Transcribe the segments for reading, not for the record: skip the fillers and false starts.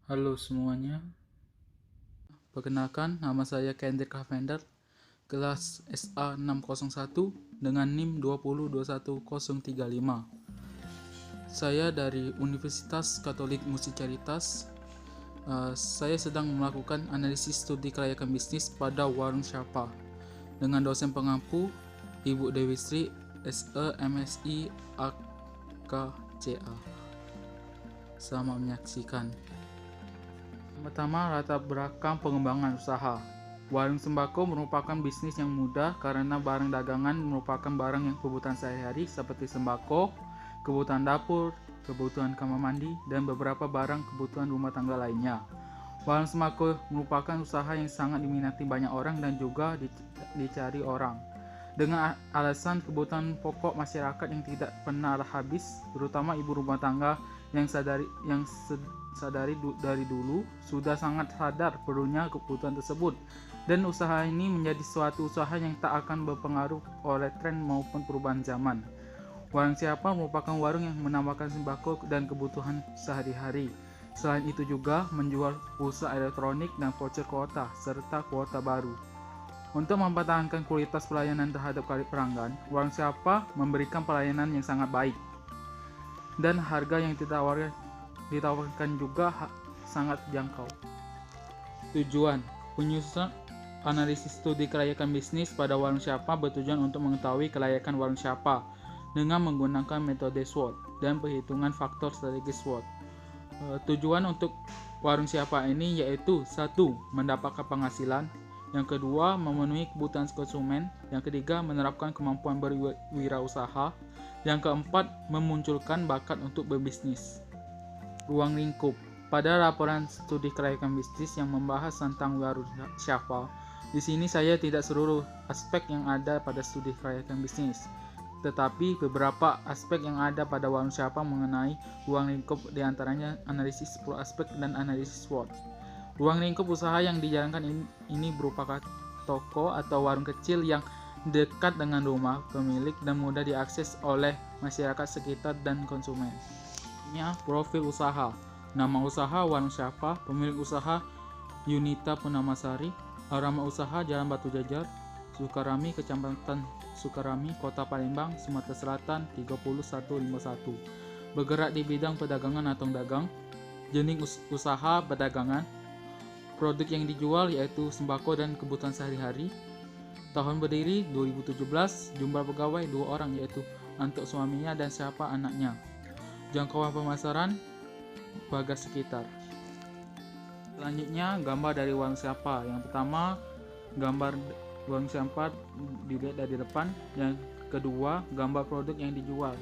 Halo semuanya, perkenalkan nama saya Kendrick Lavender, kelas SA 601 dengan NIM 2021035. Saya dari Universitas Katolik Musi Caritas. Saya sedang melakukan analisis studi kelayakan bisnis pada Warung Syapa dengan dosen pengampu Ibu Dewi Sri, SE MSI AKCA. Selamat menyaksikan. Pertama, latar belakang pengembangan usaha. Warung sembako merupakan bisnis yang mudah karena barang dagangan merupakan barang yang kebutuhan sehari-hari seperti sembako, kebutuhan dapur, kebutuhan kamar mandi, dan beberapa barang kebutuhan rumah tangga lainnya. Warung sembako merupakan usaha yang sangat diminati banyak orang dan juga dicari orang. Dengan alasan kebutuhan pokok masyarakat yang tidak pernah habis, terutama ibu rumah tangga yang sadari dari dulu sudah sangat sadar perlunya kebutuhan tersebut, dan usaha ini menjadi suatu usaha yang tak akan berpengaruh oleh tren maupun perubahan zaman. Warung Syapa merupakan warung yang menambahkan sembako dan kebutuhan sehari-hari. Selain itu juga menjual pulsa elektronik dan voucher kuota serta kuota baru. Untuk mempertahankan kualitas pelayanan terhadap pelanggan, Warung Syapa memberikan pelayanan yang sangat baik dan harga yang ditawarkan juga sangat jangkau. Tujuan penyusunan analisis studi kelayakan bisnis pada Warung Syapa bertujuan untuk mengetahui kelayakan Warung Syapa dengan menggunakan metode SWOT dan perhitungan faktor strategis SWOT. Tujuan untuk Warung Syapa ini yaitu: 1. Mendapatkan penghasilan, yang kedua memenuhi kebutuhan konsumen, yang ketiga menerapkan kemampuan berwirausaha, yang keempat memunculkan bakat untuk berbisnis. Ruang lingkup. Pada laporan studi kelayakan bisnis yang membahas tentang Warung Syapa, di sini saya tidak seluruh aspek yang ada pada studi kelayakan bisnis, tetapi beberapa aspek yang ada pada Warung Syapa mengenai ruang lingkup, diantaranya analisis 10 aspek dan analisis SWOT. Ruang lingkup usaha yang dijalankan ini berupa toko atau warung kecil yang dekat dengan rumah pemilik dan mudah diakses oleh masyarakat sekitar dan konsumen. Profil usaha. Nama usaha Warung Syapa, pemilik usaha Yunita Punamasari, alamat usaha Jalan Batu Jajar, Sukarami, Kecamatan Sukarami, Kota Palembang, Sumatera Selatan 30151. Bergerak di bidang perdagangan atau dagang. Jenis usaha perdagangan. Produk yang dijual yaitu sembako dan kebutuhan sehari-hari. Tahun berdiri 2017. Jumlah pegawai 2 orang yaitu untuk suaminya dan Syapa anaknya. Jangkauan pemasaran warga sekitar. Selanjutnya gambar dari Warung Syapa. Yang pertama, gambar Warung Syapa dilihat dari depan. Yang kedua, gambar produk yang dijual.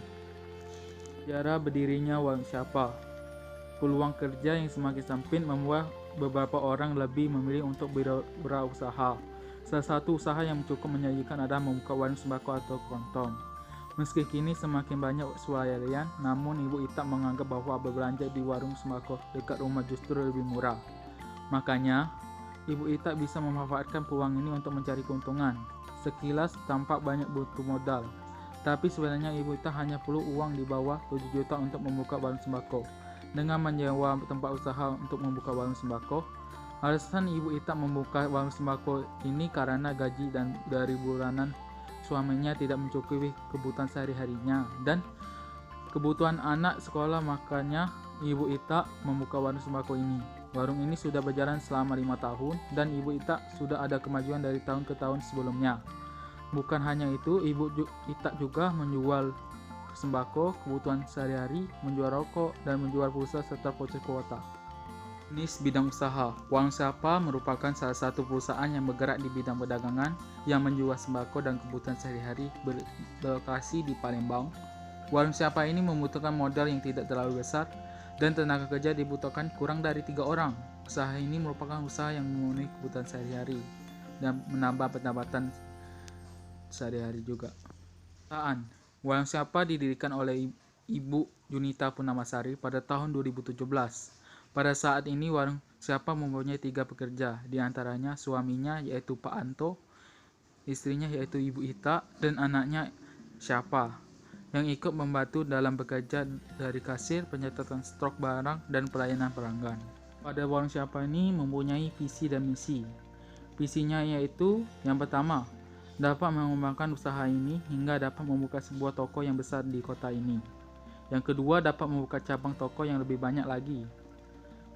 Sejarah berdirinya Warung Syapa. Peluang kerja yang semakin sempit membuat beberapa orang lebih memilih untuk berusaha. Salah satu usaha yang cukup menjanjikan adalah membuka warung sembako atau kelontong. Meski kini semakin banyak swalayan, namun Ibu Ita menganggap bahwa berbelanja di warung sembako dekat rumah justru lebih murah. Makanya, Ibu Ita bisa memanfaatkan peluang ini untuk mencari keuntungan. Sekilas tampak banyak butuh modal, tapi sebenarnya Ibu Ita hanya perlu uang di bawah 7 juta untuk membuka warung sembako. Dengan menyewa tempat usaha untuk membuka warung sembako, alasan Ibu Ita membuka warung sembako ini karena gaji dan dari bulanan suaminya tidak mencukupi kebutuhan sehari-harinya dan kebutuhan anak sekolah, makanya Ibu Ita membuka warung sembako ini. Warung ini sudah berjalan selama 5 tahun dan Ibu Ita sudah ada kemajuan dari tahun ke tahun sebelumnya. Bukan hanya itu, Ibu Ita juga menjual sembako, kebutuhan sehari-hari, menjual rokok, dan menjual pulsa serta voucher kuota. Jenis bidang usaha. Warung Syapa merupakan salah satu perusahaan yang bergerak di bidang perdagangan yang menjual sembako dan kebutuhan sehari-hari, berlokasi di Palembang. Warung Syapa ini membutuhkan modal yang tidak terlalu besar dan tenaga kerja dibutuhkan kurang dari 3 orang. Usaha ini merupakan usaha yang memenuhi kebutuhan sehari-hari dan menambah pendapatan sehari-hari juga. Warung Syapa didirikan oleh Ibu Yunita Punamasari pada tahun 2017. Pada saat ini Warung Syapa mempunyai 3 pekerja, diantaranya suaminya yaitu Pak Anto, istrinya yaitu Ibu Ita, dan anaknya Syapa yang ikut membantu dalam bekerja dari kasir, pencatatan stok barang, dan pelayanan pelanggan. Pada warung siapa ini mempunyai visi dan misi. Visinya yaitu yang pertama, dapat mengembangkan usaha ini hingga dapat membuka sebuah toko yang besar di kota ini. Yang kedua, dapat membuka cabang toko yang lebih banyak lagi.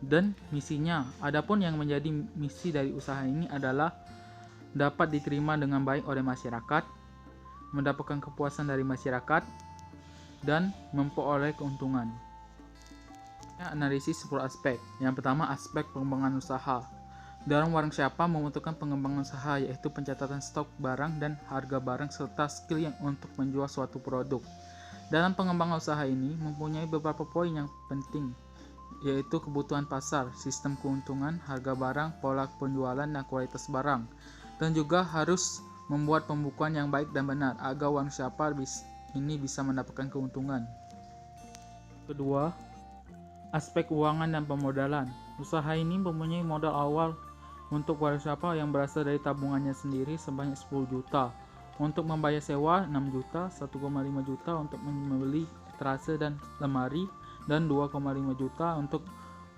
Dan misinya, adapun yang menjadi misi dari usaha ini adalah dapat diterima dengan baik oleh masyarakat, mendapatkan kepuasan dari masyarakat, dan memperoleh keuntungan. Analisis 10 aspek. Yang pertama, aspek pengembangan usaha. Dalam warung siapa membutuhkan pengembangan usaha, yaitu pencatatan stok barang dan harga barang serta skill yang untuk menjual suatu produk. Dalam pengembangan usaha ini mempunyai beberapa poin yang penting, yaitu kebutuhan pasar, sistem keuntungan, harga barang, pola penjualan, dan kualitas barang. Dan juga harus membuat pembukuan yang baik dan benar agar warung siapa ini bisa mendapatkan keuntungan. Kedua, aspek keuangan dan pemodalan. Usaha ini mempunyai modal awal untuk warung siapa yang berasal dari tabungannya sendiri sebanyak 10 juta. Untuk membayar sewa 6 juta, 1,5 juta untuk membeli etalase dan lemari, dan 2,5 juta untuk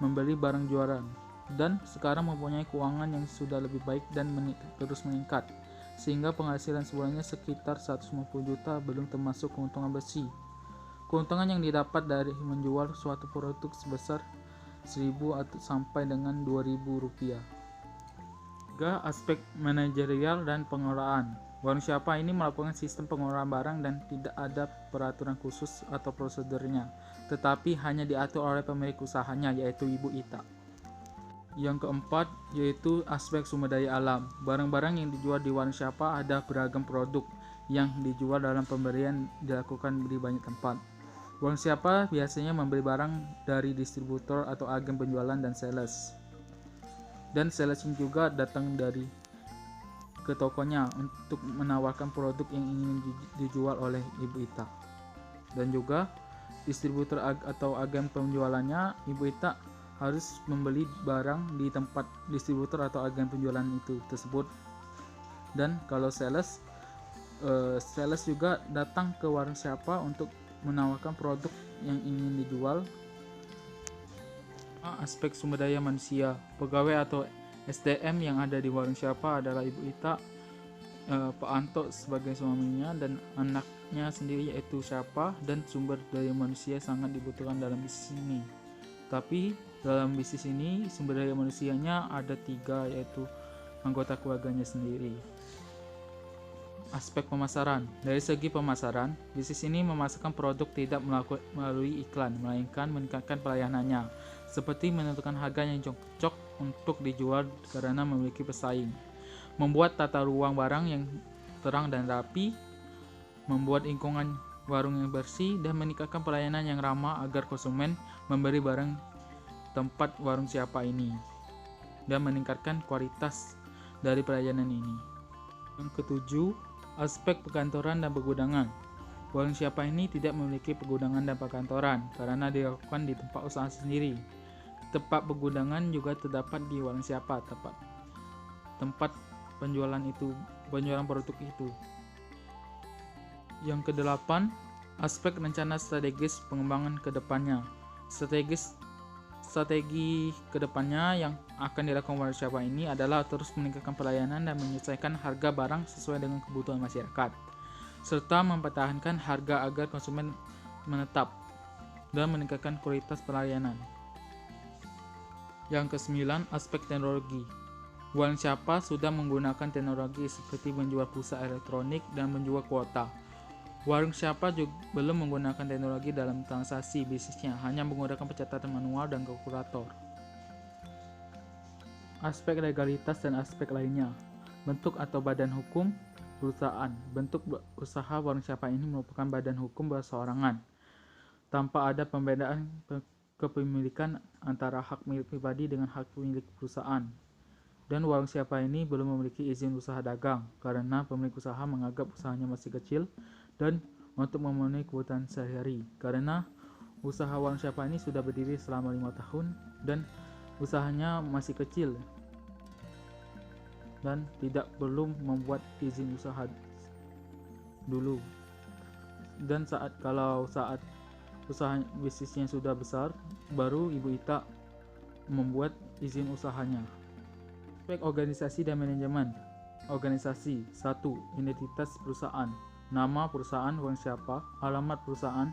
membeli barang jualan. Dan sekarang mempunyai keuangan yang sudah lebih baik dan terus meningkat, sehingga penghasilan sebulannya sekitar 150 juta belum termasuk keuntungan bersih. Keuntungan yang didapat dari menjual suatu produk sebesar 1.000 atau sampai dengan 2.000 rupiah. Juga aspek manajerial dan pengelolaan. Warung siapa ini melakukan sistem pengelolaan barang dan tidak ada peraturan khusus atau prosedurnya, tetapi hanya diatur oleh pemilik usahanya, yaitu Ibu Ita. Yang keempat, yaitu aspek sumber daya alam. Barang-barang yang dijual di warung siapa ada beragam produk yang dijual dalam pembelian dilakukan di banyak tempat. Warung siapa biasanya membeli barang dari distributor atau agen penjualan dan sales. Dan sales juga datang ke tokonya untuk menawarkan produk yang ingin dijual oleh Ibu Ita. Dan juga distributor atau agen penjualannya, Ibu Ita harus membeli barang di tempat distributor atau agen penjualan itu tersebut. Dan kalau sales juga datang ke warung siapa untuk menawarkan produk yang ingin dijual. Aspek sumber daya manusia. Pegawai atau SDM yang ada di warung siapa adalah Ibu Ita, Pak Anto sebagai suaminya, dan anaknya sendiri yaitu siapa. Dan sumber daya manusia sangat dibutuhkan dalam bisnis ini. Tapi dalam bisnis ini sumber daya manusianya ada 3, yaitu anggota keluarganya sendiri. Aspek pemasaran. Dari segi pemasaran, bisnis ini memasarkan produk tidak melalui iklan, melainkan meningkatkan pelayanannya, seperti menentukan harga yang cocok untuk dijual karena memiliki pesaing, membuat tata ruang barang yang terang dan rapi, membuat lingkungan warung yang bersih, dan meningkatkan pelayanan yang ramah agar konsumen membeli barang tempat warung siapa ini, dan meningkatkan kualitas dari pelayanan ini. Yang ketujuh, aspek perkantoran dan pergudangan. Warung siapa ini tidak memiliki pergudangan dan perkantoran karena dilakukan di tempat usaha sendiri. Tempat pergudangan juga terdapat di warung siapa, tempat penjualan produk itu. Yang kedelapan, aspek rencana strategis pengembangan ke depannya. Strategi kedepannya yang akan dilakukan warung siapa ini adalah terus meningkatkan pelayanan dan menyesuaikan harga barang sesuai dengan kebutuhan masyarakat, serta mempertahankan harga agar konsumen menetap, dan meningkatkan kualitas pelayanan. Yang kesembilan, aspek teknologi. Warung siapa sudah menggunakan teknologi seperti menjual pulsa elektronik dan menjual kuota. Warung siapa juga belum menggunakan teknologi dalam transaksi bisnisnya, hanya menggunakan pencatatan manual dan kalkulator. Aspek legalitas dan aspek lainnya. Bentuk atau badan hukum perusahaan. Bentuk usaha warung siapa ini merupakan badan hukum berseorangan, tanpa ada pembedaan kepemilikan antara hak milik pribadi dengan hak milik perusahaan. Dan warung siapa ini belum memiliki izin usaha dagang karena pemilik usaha menganggap usahanya masih kecil dan untuk memenuhi kebutuhan sehari-hari. Karena usaha warung siapa ini sudah berdiri selama 5 tahun dan usahanya masih kecil dan tidak perlu membuat izin usaha dulu. Dan saat usaha bisnisnya sudah besar, baru Ibu Ita membuat izin usahanya. Aspek organisasi dan manajemen. Organisasi 1. Identitas perusahaan. Nama perusahaan, Bank Syapa, alamat perusahaan,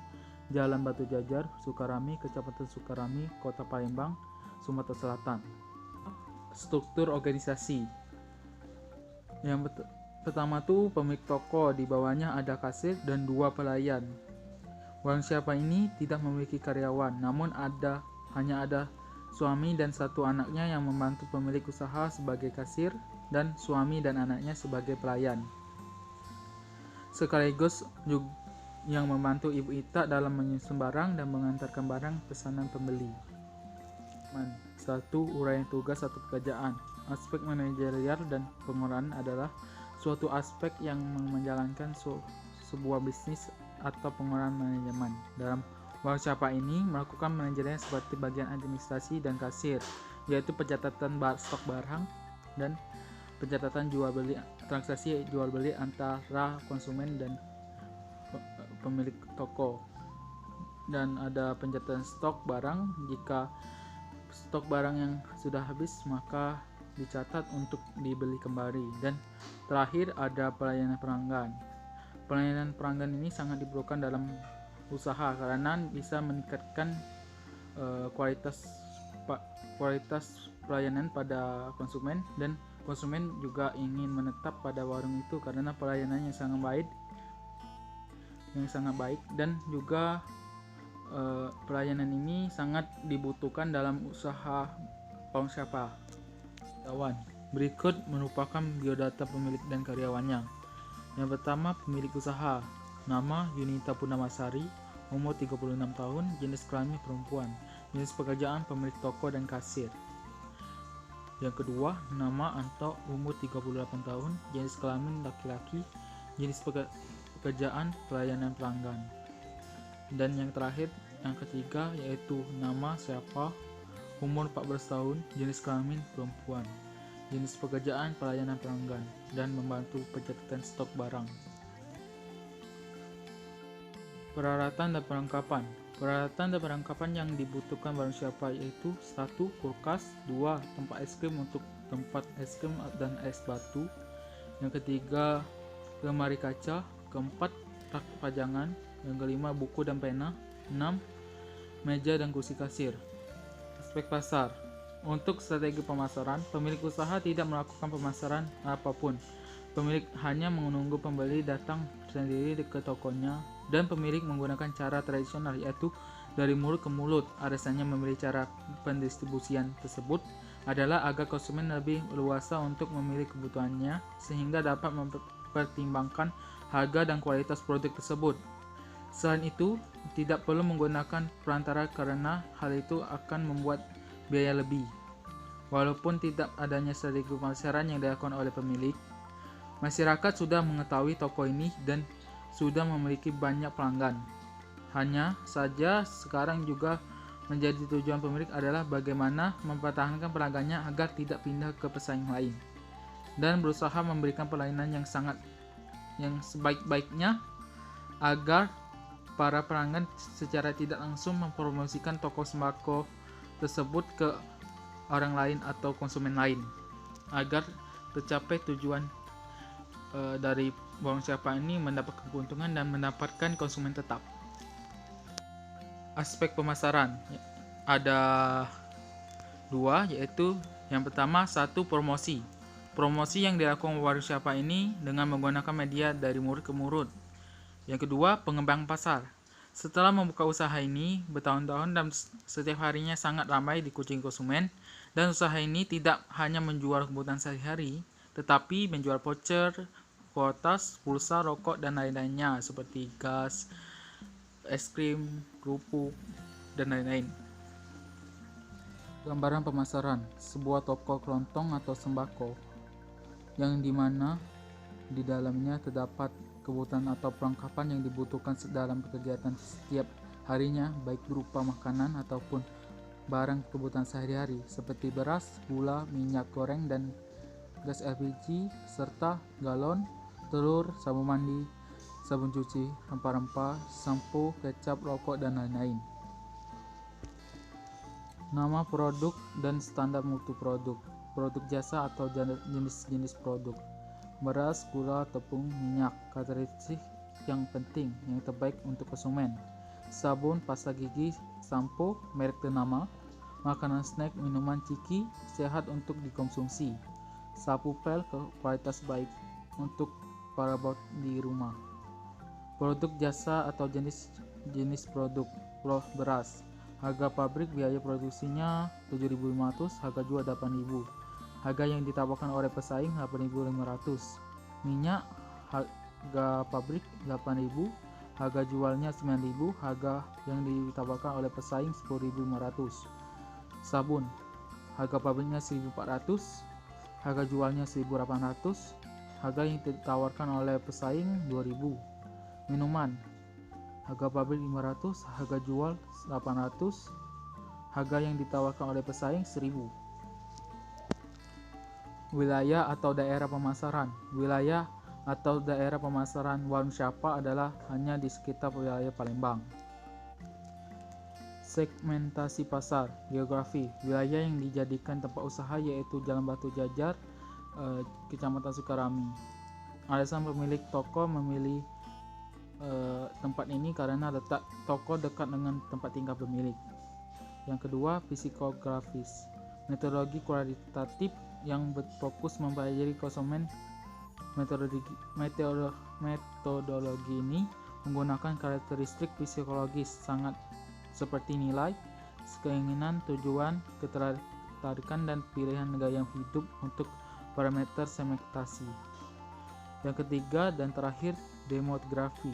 Jalan Batu Jajar, Sukarami, Kecamatan Sukarami, Kota Palembang, Sumatera Selatan. Struktur organisasi. Yang pertama tuh pemilik toko, di bawahnya ada kasir dan 2 pelayan. Bank Syapa ini tidak memiliki karyawan, namun hanya ada suami dan 1 anaknya yang membantu pemilik usaha sebagai kasir dan suami dan anaknya sebagai pelayan. Sekaligus juga yang membantu Ibu Ita dalam menyusun barang dan mengantarkan barang pesanan pembeli. 1. Uraian tugas atau pekerjaan. Aspek manajerial dan pengelolaan adalah suatu aspek yang menjalankan sebuah bisnis atau pengelolaan manajemen. Dalam Bank Syapa ini melakukan manajemen seperti bagian administrasi dan kasir, yaitu pencatatan stok barang dan pencatatan transaksi jual beli antara konsumen dan pemilik toko. Dan ada pencatatan stok barang. Jika stok barang yang sudah habis maka dicatat untuk dibeli kembali. Dan terakhir ada pelayanan pelanggan. Pelayanan pelanggan ini sangat diperlukan dalam usaha karena bisa meningkatkan kualitas pelayanan pada konsumen, dan konsumen juga ingin menetap pada warung itu karena pelayanannya sangat baik dan juga pelayanan ini sangat dibutuhkan dalam usaha Bank Syapa. Berikut merupakan biodata pemilik dan karyawannya. Yang pertama, pemilik usaha. Nama Yunita Purnamasari, umur 36 tahun, jenis kelamin perempuan, jenis pekerjaan pemilik toko dan kasir. Yang kedua, nama Anto, umur 38 tahun, jenis kelamin laki-laki, jenis pekerjaan pelayanan pelanggan. Dan yang terakhir, yang ketiga, yaitu nama Syapa, umur 14 tahun, jenis kelamin perempuan, jenis pekerjaan pelayanan pelanggan, dan membantu pencatatan stok barang. Peralatan dan perlengkapan. Peralatan dan perlengkapan yang dibutuhkan Bank Syapa yaitu 1. Kulkas, 2. Tempat es krim untuk tempat es krim dan es batu. Yang ketiga, lemari kaca. Keempat, rak pajangan. Yang kelima, buku dan pena. 6. Meja dan kursi kasir. Aspek pasar. Untuk strategi pemasaran, pemilik usaha tidak melakukan pemasaran apapun. Pemilik hanya menunggu pembeli datang sendiri ke tokonya, dan pemilik menggunakan cara tradisional, yaitu dari mulut ke mulut. Alasannya memilih cara pendistribusian tersebut adalah agar konsumen lebih leluasa untuk memilih kebutuhannya, sehingga dapat mempertimbangkan harga dan kualitas produk tersebut. Selain itu, tidak perlu menggunakan perantara karena hal itu akan membuat biaya lebih. Walaupun tidak adanya strategi pemasaran yang dilakukan oleh pemilik, masyarakat sudah mengetahui toko ini dan sudah memiliki banyak pelanggan. Hanya saja sekarang juga menjadi tujuan pemilik adalah bagaimana mempertahankan pelanggannya agar tidak pindah ke pesaing lain, dan berusaha memberikan pelayanan yang sebaik-baiknya agar para pelanggan secara tidak langsung mempromosikan toko sembako tersebut ke orang lain atau konsumen lain, agar tercapai tujuan dari Bank Syapa ini mendapat keuntungan dan mendapatkan konsumen tetap. Aspek pemasaran ada 2, yaitu yang pertama 1. Promosi. Promosi yang dilakukan Bank Syapa ini dengan menggunakan media dari mulut ke mulut. Yang kedua, pengembang pasar. Setelah membuka usaha ini bertahun-tahun dan setiap harinya sangat ramai dikunjungi konsumen, dan usaha ini tidak hanya menjual kebutuhan sehari-hari, tetapi menjual voucher, kuotas, pulsa, rokok, dan lain-lainnya seperti gas, es krim, kerupuk, dan lain-lain. Gambaran pemasaran sebuah toko kelontong atau sembako yang dimana di dalamnya terdapat kebutuhan atau perlengkapan yang dibutuhkan dalam kegiatan setiap harinya, baik berupa makanan ataupun barang kebutuhan sehari-hari seperti beras, gula, minyak goreng, dan gas LPG, serta galon, telur, sabun mandi, sabun cuci, rempah-rempah, sampo, kecap, rokok, dan lain-lain. Nama produk dan standar mutu produk. Produk jasa atau jenis-jenis produk. Beras, gula, tepung, minyak. Karakteristik yang penting, yang terbaik untuk konsumen. Sabun, pasta gigi, sampo, merek ternama. Makanan snack, minuman ciki, sehat untuk dikonsumsi. Sapu pel, kualitas baik untuk para bot di rumah. Produk jasa atau jenis produk. Beras, harga pabrik biaya produksinya 7.500, harga jual 8.000. Harga yang ditawarkan oleh pesaing 8.500. Minyak, harga pabrik 8.000, harga jualnya 9.000, harga yang ditawarkan oleh pesaing 10.500. Sabun, harga pabriknya 1.400, harga jualnya 1.800, harga yang ditawarkan oleh pesaing 2.000. Minuman, harga pabrik 500, harga jual 800, harga yang ditawarkan oleh pesaing 1.000. Wilayah atau daerah pemasaran. Wilayah atau daerah pemasaran warung Syapa adalah hanya di sekitar wilayah Palembang. Segmentasi pasar. Geografi. Wilayah yang dijadikan tempat usaha yaitu Jalan Batu Jajar, Kecamatan Sukarami. Alasan pemilik toko memilih tempat ini karena letak toko dekat dengan tempat tinggal pemilik. Yang kedua, psikografis. Metodologi kualitatif yang berfokus mempelajari konsumen. Metodologi ini menggunakan karakteristik psikologis sangat seperti nilai, keinginan, tujuan, ketertarikan, dan pilihan gaya hidup untuk parameter segmentasi. Yang ketiga dan terakhir, demografi.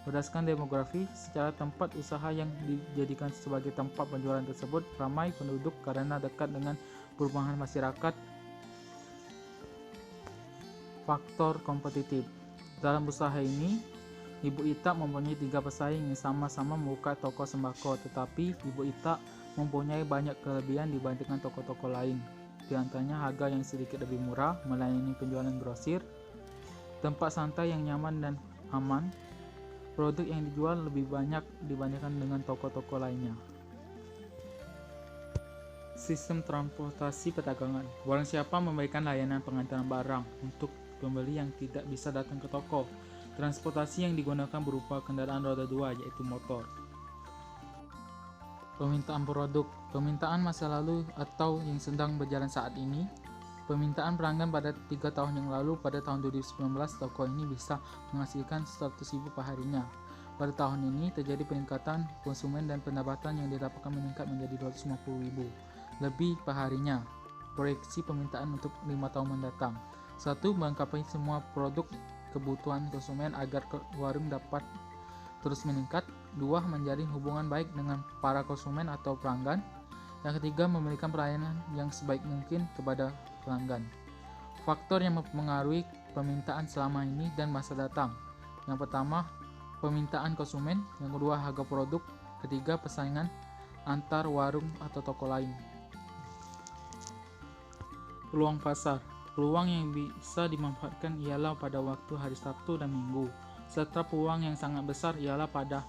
Berdasarkan demografi, secara tempat usaha yang dijadikan sebagai tempat penjualan tersebut ramai penduduk karena dekat dengan perumahan masyarakat. Faktor kompetitif. Dalam usaha ini, Ibu Ita mempunyai 3 pesaing yang sama-sama membuka toko sembako, tetapi Ibu Ita mempunyai banyak kelebihan dibandingkan toko-toko lain. Di antaranya harga yang sedikit lebih murah, melayani penjualan grosir, tempat santai yang nyaman dan aman, produk yang dijual lebih banyak dibandingkan dengan toko-toko lainnya. Sistem transportasi perdagangan. Warung Syapa memberikan layanan pengantaran barang untuk pembeli yang tidak bisa datang ke toko. Transportasi yang digunakan berupa kendaraan roda 2, yaitu motor. Permintaan produk. Permintaan masa lalu atau yang sedang berjalan saat ini. Permintaan pelanggan pada 3 tahun yang lalu. Pada tahun 2019, toko ini bisa menghasilkan 100.000 perharinya. Pada tahun ini terjadi peningkatan konsumen dan pendapatan yang didapatkan meningkat menjadi 250.000 lebih perharinya. Proyeksi permintaan untuk 5 tahun mendatang. 1. Melengkapi semua produk kebutuhan konsumen agar warung dapat terus meningkat. 2. Menjalin hubungan baik dengan para konsumen atau pelanggan. Yang ketiga, memberikan pelayanan yang sebaik mungkin kepada pelanggan. Faktor yang mempengaruhi permintaan selama ini dan masa datang. Yang pertama, permintaan konsumen. Yang kedua, harga produk. Ketiga, persaingan antar warung atau toko lain. Peluang pasar. Peluang yang bisa dimanfaatkan ialah pada waktu hari Sabtu dan Minggu, serta peluang yang sangat besar ialah pada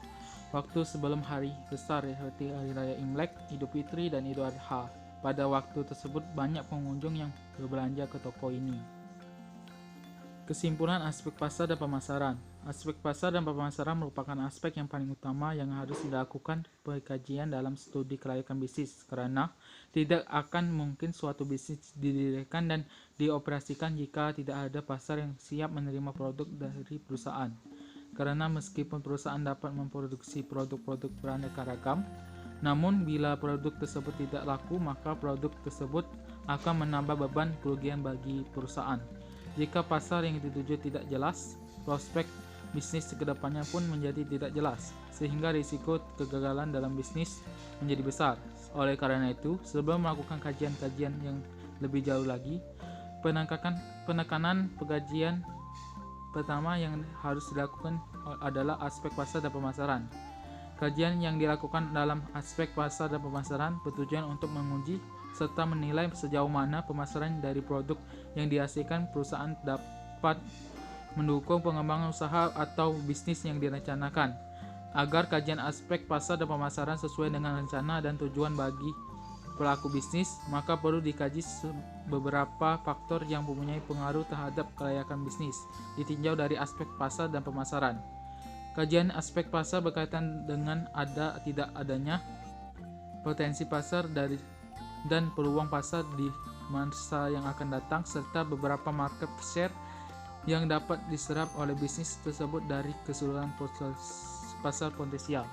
waktu sebelum hari besar seperti Hari Raya Imlek, Idul Fitri, dan Idul Adha. Pada waktu tersebut banyak pengunjung yang berbelanja ke toko ini. Kesimpulan aspek pasar dan pemasaran. Aspek pasar dan pemasaran merupakan aspek yang paling utama yang harus dilakukan pengkajian dalam studi kelayakan bisnis, karena tidak akan mungkin suatu bisnis didirikan dan dioperasikan jika tidak ada pasar yang siap menerima produk dari perusahaan. Karena meskipun perusahaan dapat memproduksi produk-produk beraneka ragam, namun bila produk tersebut tidak laku, maka produk tersebut akan menambah beban kerugian bagi perusahaan. Jika pasar yang dituju tidak jelas, prospek bisnis kedepannya pun menjadi tidak jelas, sehingga risiko kegagalan dalam bisnis menjadi besar. Oleh karena itu, sebelum melakukan kajian-kajian yang lebih jauh lagi, penekanan pengkajian pertama yang harus dilakukan adalah aspek pasar dan pemasaran. Kajian yang dilakukan dalam aspek pasar dan pemasaran bertujuan untuk menguji serta menilai sejauh mana pemasaran dari produk yang dihasilkan perusahaan dapat mendukung pengembangan usaha atau bisnis yang direncanakan, agar kajian aspek pasar dan pemasaran sesuai dengan rencana dan tujuan bagi pelaku bisnis, maka perlu dikaji beberapa faktor yang mempunyai pengaruh terhadap kelayakan bisnis, ditinjau dari aspek pasar dan pemasaran. Kajian aspek pasar berkaitan dengan ada tidak adanya potensi pasar dan peluang pasar di masa yang akan datang, serta beberapa market share yang dapat diserap oleh bisnis tersebut dari keseluruhan pasar potensial.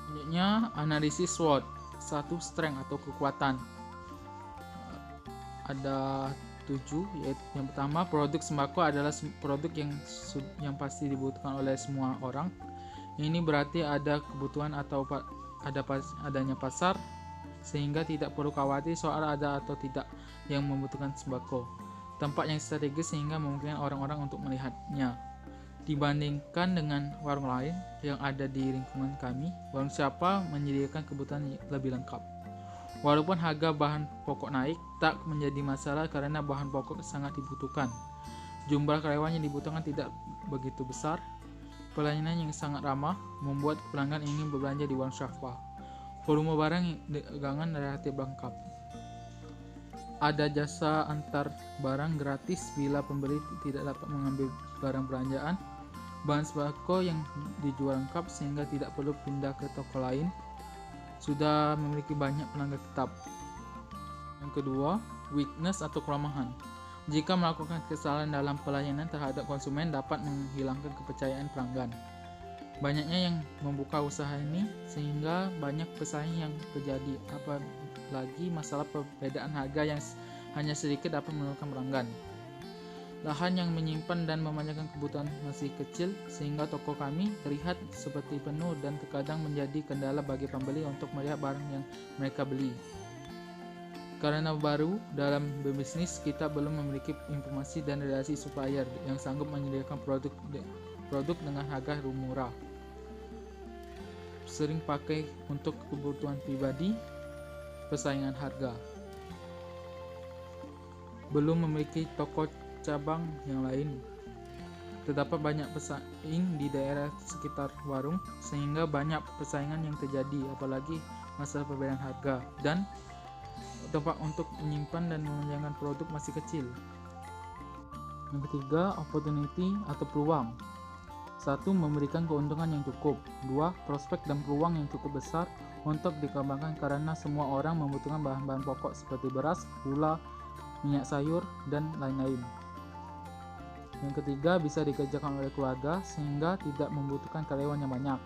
Selanjutnya, analisis SWOT. 1. Strength atau kekuatan. Ada 7, yaitu yang pertama, produk sembako adalah produk yang pasti dibutuhkan oleh semua orang. Ini berarti ada kebutuhan atau adanya pasar, sehingga tidak perlu khawatir soal ada atau tidak yang membutuhkan sembako. Tempat yang strategis sehingga memungkinkan orang-orang untuk melihatnya. Dibandingkan dengan warung lain yang ada di lingkungan kami, warung Siapa menyediakan kebutuhan lebih lengkap. Walaupun harga bahan pokok naik, tak menjadi masalah karena bahan pokok sangat dibutuhkan. Jumlah karyawan yang dibutuhkan tidak begitu besar. Pelayanan yang sangat ramah membuat pelanggan ingin berbelanja di warung Siapa. Volume barang dagangan relatif lengkap. Ada jasa antar barang gratis bila pembeli tidak dapat mengambil barang belanjaan. Bahan sembako yang dijual lengkap sehingga tidak perlu pindah ke toko lain. Sudah memiliki banyak pelanggan tetap. Yang kedua, weakness atau kelemahan. Jika melakukan kesalahan dalam pelayanan terhadap konsumen dapat menghilangkan kepercayaan pelanggan. Banyaknya yang membuka usaha ini sehingga banyak pesaing yang terjadi, apalagi masalah perbedaan harga yang hanya sedikit dapat menurunkan pelanggan. Lahan yang menyimpan dan memanjakan kebutuhan masih kecil sehingga toko kami terlihat seperti penuh dan terkadang menjadi kendala bagi pembeli untuk melihat barang yang mereka beli. Karena baru dalam berbisnis, kita belum memiliki informasi dan relasi supplier yang sanggup menyediakan produk dengan harga murah. Sering pakai untuk kebutuhan pribadi, persaingan harga. Belum memiliki toko cabang yang lain. Terdapat banyak pesaing di daerah sekitar warung sehingga banyak persaingan yang terjadi, apalagi masalah perbedaan harga, dan tempat untuk menyimpan dan memanjangkan produk masih kecil. Yang ketiga, opportunity atau peluang. 1. Memberikan keuntungan yang cukup. 2. Prospek dan peluang yang cukup besar untuk dikembangkan karena semua orang membutuhkan bahan-bahan pokok seperti beras, gula, minyak sayur, dan lain-lain. Yang ketiga, bisa dikerjakan oleh keluarga sehingga tidak membutuhkan karyawan yang banyak.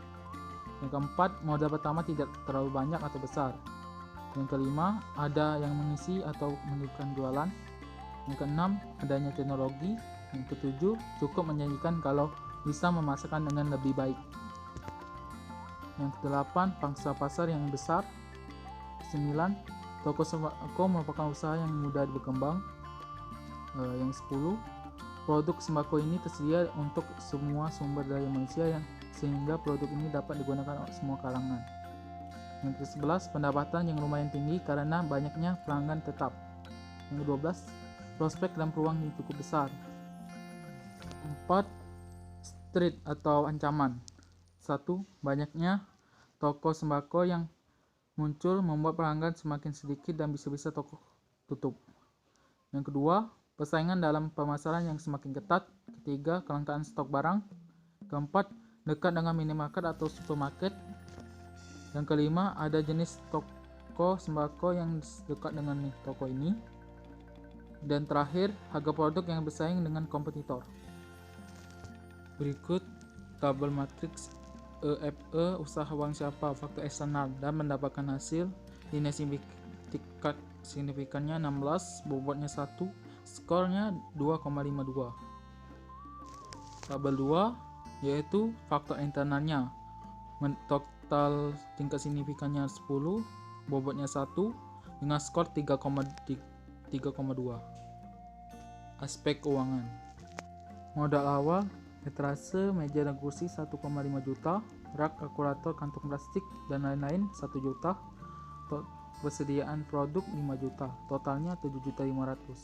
Yang keempat, modal pertama tidak terlalu banyak atau besar. Yang kelima, ada yang mengisi atau menunjukkan jualan. Yang keenam, adanya teknologi. Yang ketujuh, cukup menjanjikan kalau bisa memasarkan dengan lebih baik. Yang kedelapan, pangsa pasar yang besar. 9. Toko sembako merupakan usaha yang mudah berkembang. Yang 10, produk sembako ini tersedia untuk semua sumber daya manusia sehingga produk ini dapat digunakan oleh semua kalangan. Yang ke-11, pendapatan yang lumayan tinggi karena banyaknya pelanggan tetap. Yang ke-12, prospek dan peluang yang cukup besar. 4. Threat atau ancaman. 1. Banyaknya toko sembako yang muncul membuat pelanggan semakin sedikit dan bisa-bisa toko tutup. Yang kedua, persaingan dalam pemasaran yang semakin ketat. Ketiga, kelangkaan stok barang. Keempat, dekat dengan minimarket atau supermarket. Yang kelima, ada jenis toko sembako yang dekat dengan toko ini. Dan terakhir, harga produk yang bersaing dengan kompetitor. Berikut tabel matriks EFE usaha warung Siapa, faktor eksternal, dan mendapatkan hasil. Nilai tingkat signifikannya 16, bobotnya 1, skornya 2,52. Tabel 2 yaitu faktor internalnya. Total tingkat signifikannya 10, bobotnya 1 dengan skor 3,2. Aspek keuangan. Modal awal, etalase, meja dan kursi 1,5 juta, rak, kalkulator, kantong plastik, dan lain-lain 1 juta. Persediaan produk 5 juta, totalnya 7.500.000.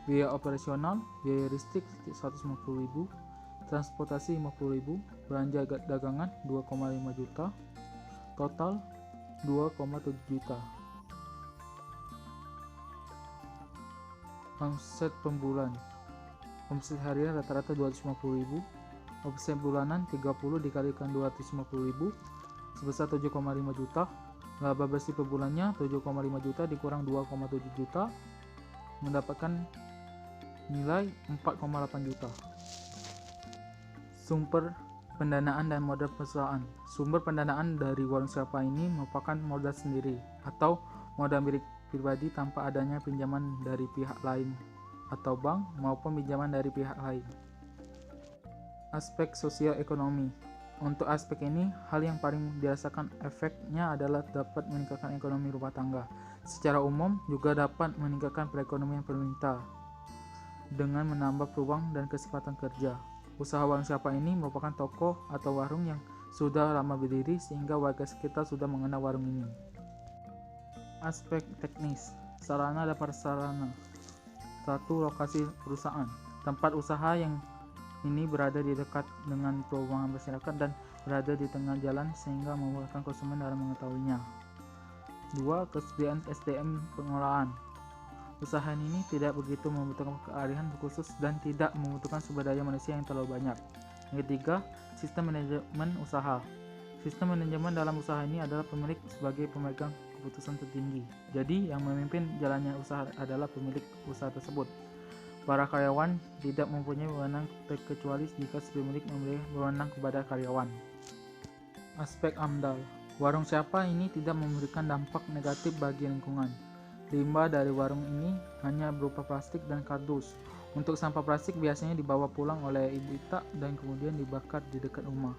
Biaya operasional, biaya listrik 150.000, transportasi 50.000, belanja dagangan 2,5 juta, total 2,7 juta. Omset pembulan. Omset harian rata-rata 250.000. Omset bulanan 30 dikalikan 250.000 sebesar 7,5 juta. Laba bersih per bulannya 7,5 juta dikurang 2,7 juta mendapatkan nilai 4,8 juta. Sumber pendanaan dan modal perusahaan. Sumber pendanaan dari warung siapa ini merupakan modal sendiri atau modal milik pribadi tanpa adanya pinjaman dari pihak lain atau bank maupun pinjaman dari pihak lain. Aspek sosial ekonomi. Untuk aspek ini, hal yang paling dirasakan efeknya adalah dapat meningkatkan ekonomi rumah tangga. Secara umum juga dapat meningkatkan perekonomian pemerintah dengan menambah peluang dan kesempatan kerja. Usaha warung siapa ini merupakan toko atau warung yang sudah lama berdiri sehingga warga sekitar sudah mengenal warung ini. Aspek teknis, sarana dan prasarana. 1. Lokasi perusahaan. Tempat usaha yang ini berada di dekat dengan perumahan masyarakat dan berada di tengah jalan sehingga memudahkan konsumen dalam mengetahuinya. 2. Kesediaan SDM pengolahan. Usaha ini tidak begitu membutuhkan keahlian khusus dan tidak membutuhkan sumber daya manusia yang terlalu banyak. Yang ketiga, sistem manajemen usaha. Sistem manajemen dalam usaha ini adalah pemilik sebagai pemegang keputusan tertinggi. Jadi, yang memimpin jalannya usaha adalah pemilik usaha tersebut. Para karyawan tidak mempunyai wewenang terkecuali jika si pemilik memberikan wewenang kepada karyawan. Aspek AMDAL. Warung siapa ini tidak memberikan dampak negatif bagi lingkungan. Limbah dari warung ini hanya berupa plastik dan kardus. Untuk sampah plastik biasanya dibawa pulang oleh ibu Ita dan kemudian dibakar di dekat rumah.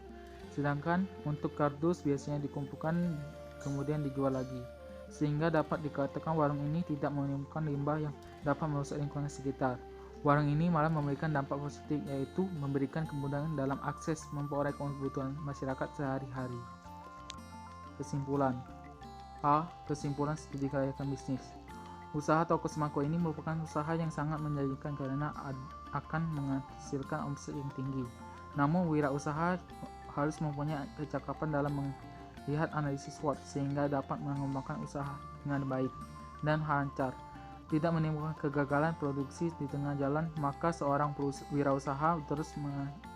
Sedangkan untuk kardus biasanya dikumpulkan kemudian dijual lagi. Sehingga dapat dikatakan warung ini tidak menimbulkan limbah yang dapat merusak lingkungan sekitar. Warung ini malah memberikan dampak positif, yaitu memberikan kemudahan dalam akses memperoleh kebutuhan masyarakat sehari-hari. Kesimpulan. A. Kesimpulan studi kelayakan bisnis. Usaha toko sembako ini merupakan usaha yang sangat menjanjikan karena akan menghasilkan omset yang tinggi. Namun wirausaha harus mempunyai kecakapan dalam melihat analisis SWOT sehingga dapat mengembangkan usaha dengan baik dan lancar, tidak menimbulkan kegagalan produksi di tengah jalan. Maka seorang wirausaha terus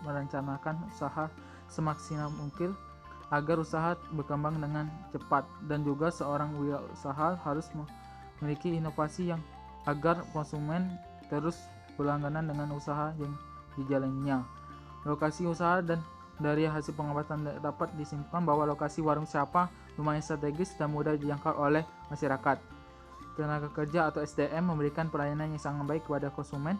merencanakan usaha semaksimal mungkin agar usaha berkembang dengan cepat, dan juga seorang wirausaha harus memiliki inovasi yang agar konsumen terus berlangganan dengan usaha yang dijalaninya. Lokasi usaha dan dari hasil pengamatan dapat disimpulkan bahwa lokasi warung siapa lumayan strategis dan mudah dijangkau oleh masyarakat. Tenaga kerja atau SDM memberikan pelayanan yang sangat baik kepada konsumen.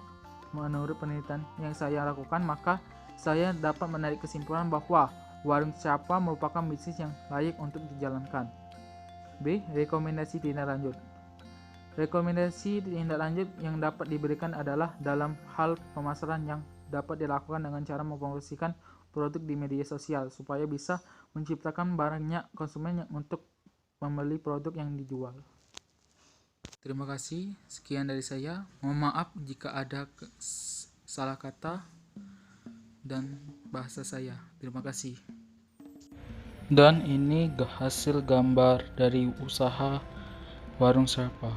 Menurut penelitian yang saya lakukan, maka saya dapat menarik kesimpulan bahwa warung siapa merupakan bisnis yang layak untuk dijalankan. B. Rekomendasi tindak lanjut. Rekomendasi tindak lanjut yang dapat diberikan adalah dalam hal pemasaran yang dapat dilakukan dengan cara mempromosikan produk di media sosial supaya bisa menciptakan banyak konsumen yang untuk membeli produk yang dijual. Terima kasih, sekian dari saya. Mohon maaf jika ada salah kata dan bahasa saya. Terima kasih. Dan ini hasil gambar dari usaha warung siapa.